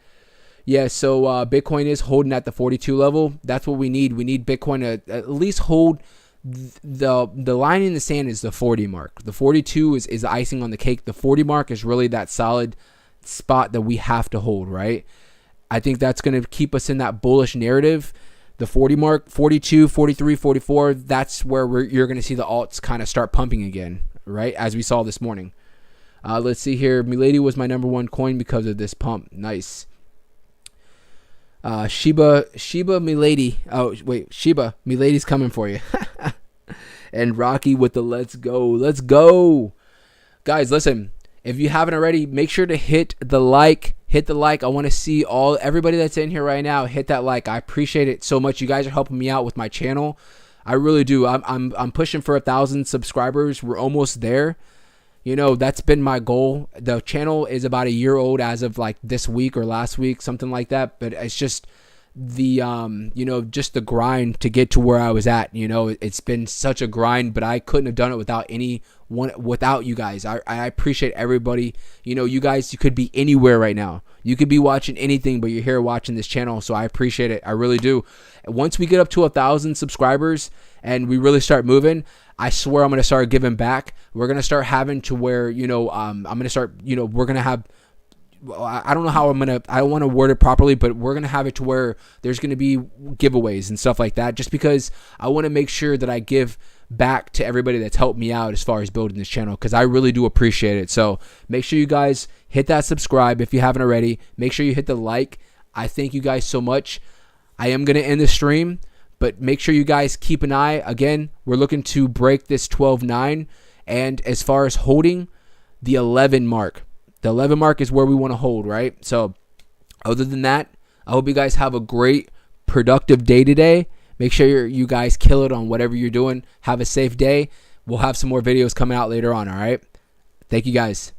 [SPEAKER 1] Yeah, so Bitcoin is holding at the 42 level. That's what we need. We need Bitcoin to at least hold the line in the sand is the 40 mark. The 42 is the icing on the cake. The 40 mark is really that solid spot that we have to hold, right? I think that's going to keep us in that bullish narrative. The 40 mark, 42, 43, 44, that's where you're going to see the alts kind of start pumping again, right? As we saw this morning. Let's see here. Milady was my number one coin because of this pump. Nice. Shiba Milady. Oh, wait. Shiba Milady's coming for you. And Rocky with the let's go. Let's go. Guys, listen. If you haven't already, make sure to hit the like. Hit the like. I want to see everybody that's in here right now. Hit that like. I appreciate it so much. You guys are helping me out with my channel. I really do. I'm pushing for 1,000 subscribers. We're almost there. You know, that's been my goal. The channel is about a year old as of like this week or last week, something like that. But it's just the just the grind to get to where I was at. You know, it's been such a grind, but I couldn't have done it without you guys. I appreciate everybody. You know, you guys, you could be anywhere right now. You could be watching anything, but you're here watching this channel, so I appreciate it. I really do. Once we get up to 1,000 subscribers and we really start moving, I swear I'm going to start giving back. We're going to start having to where, I'm going to start, we're going to have, I don't know how I don't want to word it properly, but we're going to have it to where there's going to be giveaways and stuff like that, just because I want to make sure that I give back to everybody that's helped me out as far as building this channel, because I really do appreciate it. So make sure you guys hit that subscribe if you haven't already. Make sure you hit the like. I thank you guys so much. I am going to end the stream, but make sure you guys keep an eye. Again, we're looking to break this 12.9. And as far as holding, the 11 mark. The 11 mark is where we want to hold, right? So other than that, I hope you guys have a great, productive day today. Make sure you guys kill it on whatever you're doing. Have a safe day. We'll have some more videos coming out later on, all right? Thank you, guys.